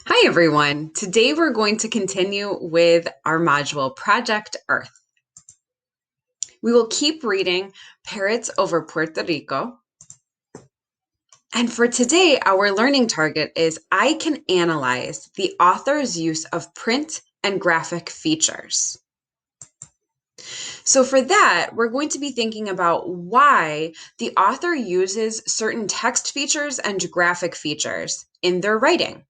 Hi everyone. Today we're going to continue with our module Project Earth. We will keep reading Parrots over Puerto Rico. And for today, our learning target is I can analyze the author's use of print and graphic features. So for that, we're going to be thinking about why the author uses certain text features and graphic features in their writing.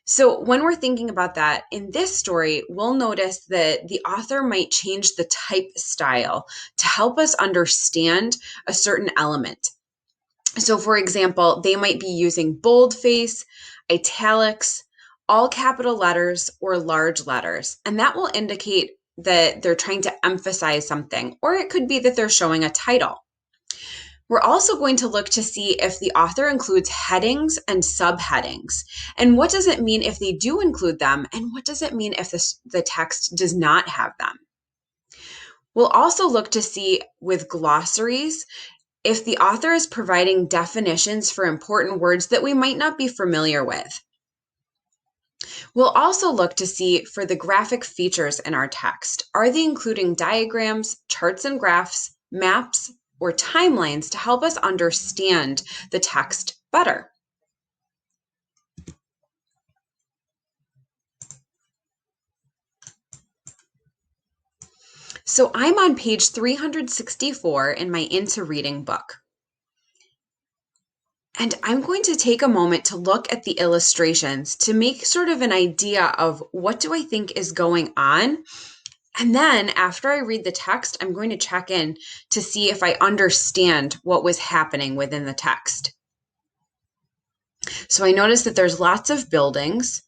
So when we're thinking about that, in this story, we'll notice that the author might change the type style to help us understand a certain element. So for example, they might be using boldface, italics, all capital letters, or large letters, and that will indicate that they're trying to emphasize something, or it could be that they're showing a title. We're also going to look to see if the author includes headings and subheadings. And what does it mean if they do include them? And what does it mean if the text does not have them? We'll also look to see with glossaries if the author is providing definitions for important words that we might not be familiar with. We'll also look to see for the graphic features in our text. Are they including diagrams, charts and graphs, maps, or timelines to help us understand the text better? So I'm on page 364 in my Into Reading book. And I'm going to take a moment to look at the illustrations to make sort of an idea of what do I think is going on. And then after I read the text, I'm going to check in to see if I understand what was happening within the text. So I notice that there's lots of buildings,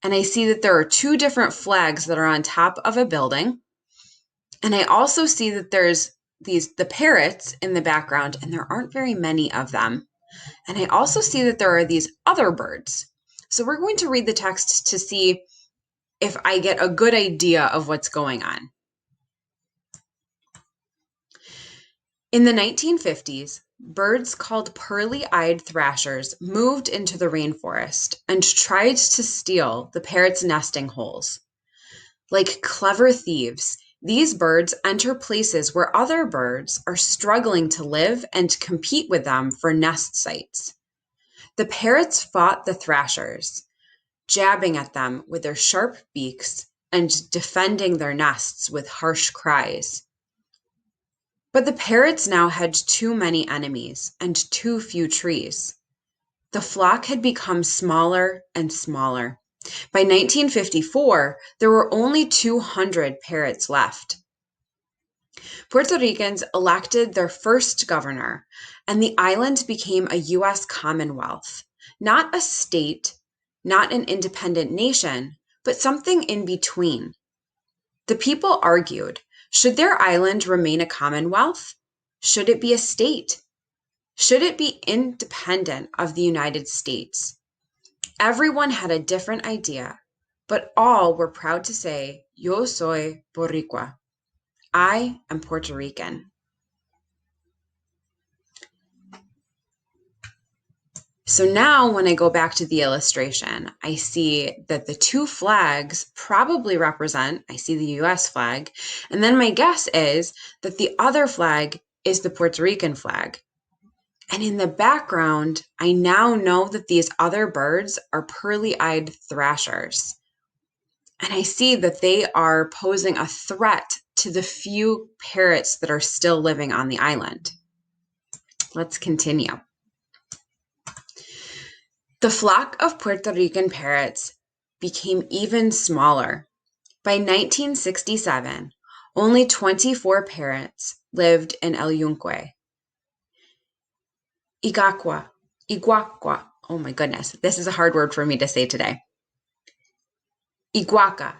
and I see that there are two different flags that are on top of a building. And I also see that there's the parrots in the background, and there aren't very many of them. And I also see that there are these other birds. So we're going to read the text to see if I get a good idea of what's going on. In the 1950s, birds called pearly-eyed thrashers moved into the rainforest and tried to steal the parrots' nesting holes. Like clever thieves, these birds enter places where other birds are struggling to live and compete with them for nest sites. The parrots fought the thrashers, jabbing at them with their sharp beaks and defending their nests with harsh cries. But the parrots now had too many enemies and too few trees. The flock had become smaller and smaller. By 1954, there were only 200 parrots left. Puerto Ricans elected their first governor, and the island became a U.S. Commonwealth, not a state, not an independent nation, but something in between. The people argued, should their island remain a commonwealth? Should it be a state? Should it be independent of the United States? Everyone had a different idea, but all were proud to say, Yo soy Boricua. I am Puerto Rican. So now when I go back to the illustration, I see that the two flags probably represent, I see the US flag, and then my guess is that the other flag is the Puerto Rican flag. And in the background, I now know that these other birds are pearly-eyed thrashers. And I see that they are posing a threat to the few parrots that are still living on the island. Let's continue. The flock of Puerto Rican parrots became even smaller. By 1967, only 24 parrots lived in El Yunque. Iguacua, oh my goodness, this is a hard word for me to say today. Iguaca.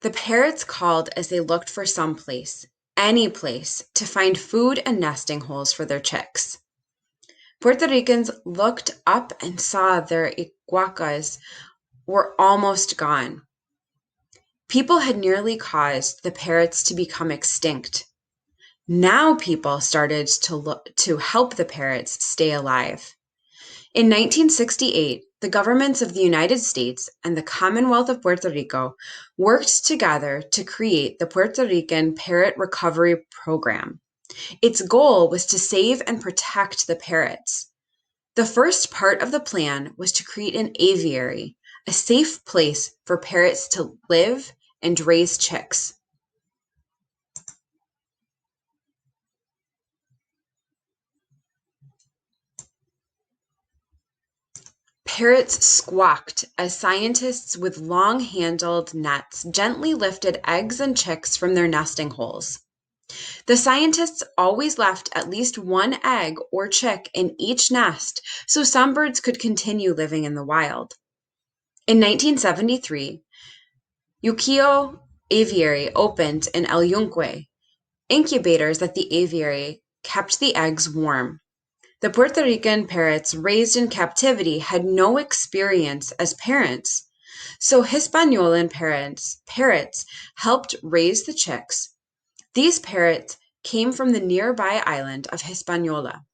The parrots called as they looked for some place, any place, to find food and nesting holes for their chicks. Puerto Ricans looked up and saw their iguacas were almost gone. People had nearly caused the parrots to become extinct. Now people started to help the parrots stay alive. In 1968, the governments of the United States and the Commonwealth of Puerto Rico worked together to create the Puerto Rican Parrot Recovery Program. Its goal was to save and protect the parrots. The first part of the plan was to create an aviary, a safe place for parrots to live and raise chicks. Parrots squawked as scientists with long-handled nets gently lifted eggs and chicks from their nesting holes. The scientists always left at least one egg or chick in each nest so some birds could continue living in the wild. In 1973, Ukiyo Aviary opened in El Yunque. Incubators at the aviary kept the eggs warm. The Puerto Rican parrots raised in captivity had no experience as parents, so Hispaniolan parrots helped raise the chicks. These parrots came from the nearby island of Hispaniola.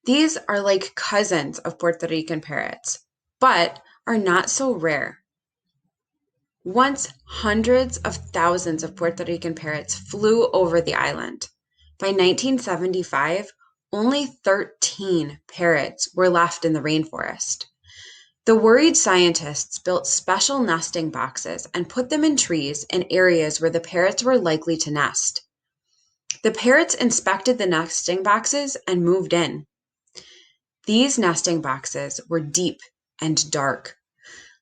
These are like cousins of Puerto Rican parrots, but are not so rare. Once hundreds of thousands of Puerto Rican parrots flew over the island. By 1975, only 13 parrots were left in the rainforest. The worried scientists built special nesting boxes and put them in trees in areas where the parrots were likely to nest. The parrots inspected the nesting boxes and moved in. These nesting boxes were deep and dark,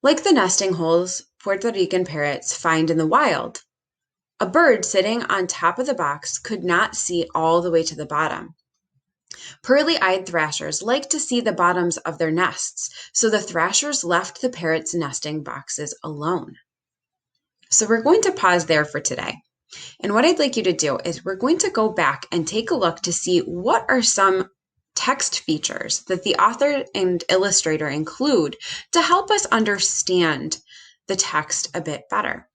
like the nesting holes Puerto Rican parrots find in the wild. A bird sitting on top of the box could not see all the way to the bottom. Pearly-eyed thrashers like to see the bottoms of their nests, so the thrashers left the parrots' nesting boxes alone. So we're going to pause there for today. And what I'd like you to do is we're going to go back and take a look to see what are some text features that the author and illustrator include to help us understand the text a bit better.